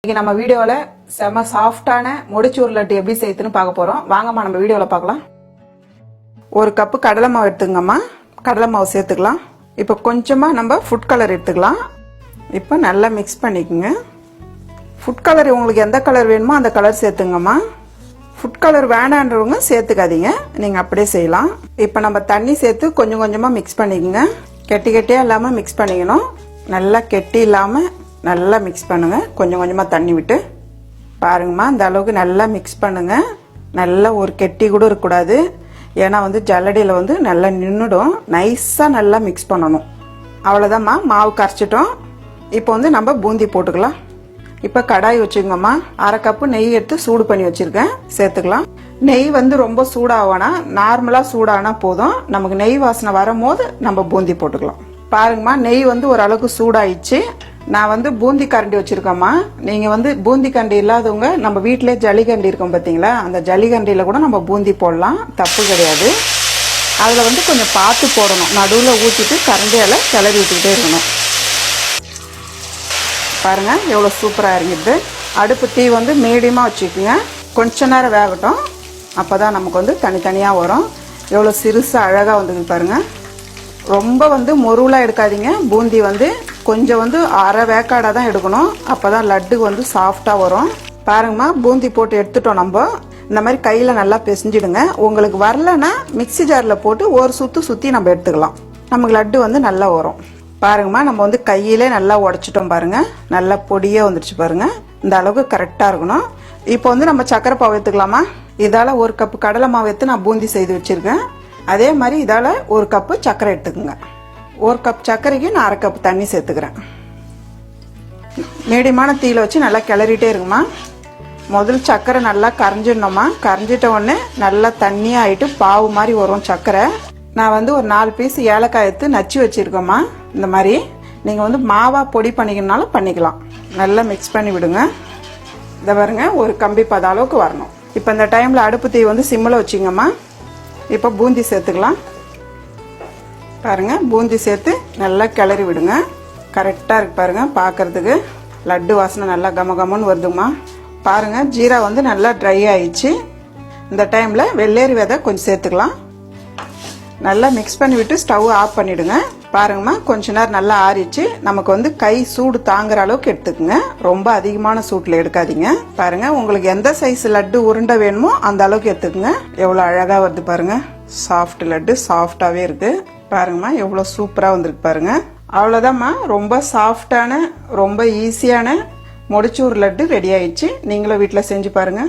இன்னைக்கு நம்ம வீடியோல செம சாஃப்டான முடிச்சூர் லட்டு எப்படி செய்யுதுன்னு பார்க்க போறோம். வாங்கம்மா நம்ம வீடியோல பார்க்கலாம். ஒரு கப்பு கடலை மாவு எடுத்துங்கம்மா. கடலை மாவு சேர்த்துக்கலாம். இப்போ கொஞ்சமா நம்ம ஃபுட் கலர் எடுத்துக்கலாம். இப்போ நல்லா மிக்ஸ் பண்ணிக்கோங்க. ஃபுட் கலர் உங்களுக்கு எந்த கலர் வேணுமோ அந்த கலர் சேர்த்துங்கம்மா. ஃபுட் கலர் வேணான்றவங்க சேர்த்துக்காதீங்க, நீங்க அப்படியே செய்யலாம். இப்போ நம்ம தண்ணி சேர்த்து கொஞ்சம் கொஞ்சமா மிக்ஸ் பண்ணிக்கோங்க. கெட்டி கெட்டியா இல்லாம மிக்ஸ் பண்ணிக்கணும். நல்லா கெட்டி இல்லாம நல்லா மிக்ஸ் பண்ணுங்க. கொஞ்சம் கொஞ்சமா தண்ணி விட்டு பாருங்கம்மா, இந்த அளவுக்கு நல்லா மிக்ஸ் பண்ணுங்க. நல்லா ஒரு கெட்டி கூட இருக்கக்கூடாது, ஏன்னா ஜல்லடியில் நல்லா நின்றுடும். நைஸாக நல்லா மிக்ஸ் பண்ணணும். அவ்வளோதாம்மா, மாவு கரைச்சிட்டோம். இப்போ நம்ம பூந்தி போட்டுக்கலாம். இப்போ கடாய் வச்சுக்கோங்கம்மா. 1/2 கப்பு நெய் எடுத்து சூடு பண்ணி வச்சிருக்கேன், சேர்த்துக்கலாம். நெய் ரொம்ப சூடாகனா, நார்மலாக சூடானா போதும். நமக்கு நெய் வாசனை வரும்போது நம்ம பூந்தி போட்டுக்கலாம். பாருங்கம்மா, நெய் ஓரளவுக்கு சூடாயிடுச்சு. நான் பூந்தி கரண்டி வச்சிருக்கேம்மா. நீங்க பூந்தி கரண்டி இல்லாதவங்க நம்ம வீட்டிலே ஜல்லிகண்டி இருக்கும் பார்த்தீங்களா, அந்த ஜல்லிகண்டியில் கூட நம்ம பூந்தி போடலாம், தப்பு கிடையாது. அதில் கொஞ்சம் பார்த்து போடணும். நடுவில் ஊற்றிட்டு கரண்டியால் கிளறி விட்டுக்கிட்டே இருக்கணும். பாருங்க எவ்வளோ சூப்பராக இருக்குது. அடுப்பு தீ மீடியமாக வச்சுக்கோங்க. கொஞ்ச நேரம் வேகட்டும், அப்போ தான் நமக்கு தனித்தனியாக வரும். எவ்வளோ சிறுசாக அழகாக வந்தது பாருங்க. ரொம்ப மொருவலாக எடுக்காதீங்க. பூந்தி கொஞ்சம் அரை வேக்காடாக தான் எடுக்கணும், அப்போ தான் லட்டு சாஃப்டாக வரும். பாருங்கம்மா, பூந்தி போட்டு எடுத்துட்டோம். நம்ம இந்த மாதிரி கையில் நல்லா பிசைஞ்சிடுங்க. உங்களுக்கு வரலன்னா மிக்சி ஜாரில் போட்டு ஒரு சுற்றி நம்ம எடுத்துக்கலாம். நமக்கு லட்டு நல்லா வரும். பாருங்கம்மா, நம்ம கையிலே நல்லா உடச்சிட்டோம் பாருங்க. நல்லா பொடியே வந்துடுச்சு பாருங்க. இந்த அளவுக்கு கரெக்டாக இருக்கணும். இப்போ நம்ம சக்கரை பாவு எடுத்துக்கலாமா. இதால் 1 கப்பு கடலை மாவு எடுத்து நான் பூந்தி செய்து வச்சிருக்கேன். அதே மாதிரி இதால் 1 கப்பு சக்கரை எடுத்துக்கோங்க. 1 கப் சர்க்கரைக்கு நான் 1/2 கப் தண்ணி சேர்த்துக்கிறேன். மீடியமான தீயில வச்சு நல்லா கிளறிட்டே இருக்குமா. முதல் சர்க்கரை நல்லா கரைஞ்சிடணுமா. கரைஞ்சிட்ட உடனே நல்லா தண்ணியாக ஆகிட்டு பாவு மாதிரி வரும் சர்க்கரை. நான் ஒரு 4 பீஸ் ஏலக்காய் எடுத்து நச்சு வச்சிருக்கேம்மா. இந்த மாதிரி நீங்கள் மாவா பொடி பண்ணிக்கணும்னாலும் பண்ணிக்கலாம். நல்லா மிக்ஸ் பண்ணி விடுங்க. இதை பாருங்க, ஒரு கம்பி பத அளவுக்கு வரணும். இப்போ இந்த டைமில் அடுப்பு தீ சிம்மில் வச்சுங்கம்மா. இப்போ பூந்தி சேர்த்துக்கலாம். பாருங்க, பூந்தி சேர்த்து நல்லா கிளறி விடுங்க. கரெக்டாக இருக்கு பாருங்க. பார்க்கறதுக்கு லட்டு வாசனை நல்லா கமகமன்னு வருதுமா. பாருங்க, ஜீரா நல்லா ட்ரை ஆயிடுச்சு. இந்த டைம்ல வெள்ளேரி விதை கொஞ்சம் சேர்த்துக்கலாம். நல்லா மிக்ஸ் பண்ணி விட்டு ஸ்டவ் ஆஃப் பண்ணிடுங்க. பாருங்கம்மா, கொஞ்ச நேரம் நல்லா ஆறிச்சு. நமக்கு கை சூடு தாங்குற அளவுக்கு எடுத்துக்குங்க. ரொம்ப அதிகமான சூட்டில் எடுக்காதீங்க. பாருங்க, உங்களுக்கு எந்த சைஸ் லட்டு உருண்டை வேணுமோ அந்த அளவுக்கு எடுத்துக்குங்க. எவ்வளோ அழகா வருது பாருங்க. சாஃப்ட் லட்டு சாஃப்டாவே இருக்கு. பாருங்கம்மா, எவ்வளோ சூப்பராக வந்திருக்கு பாருங்க. அவ்வளோதாம்மா, ரொம்ப சாஃப்டான ரொம்ப ஈஸியான முடிச்சூர் லட்டு ரெடி ஆயிடுச்சு. நீங்களும் வீட்டில் செஞ்சு பாருங்க.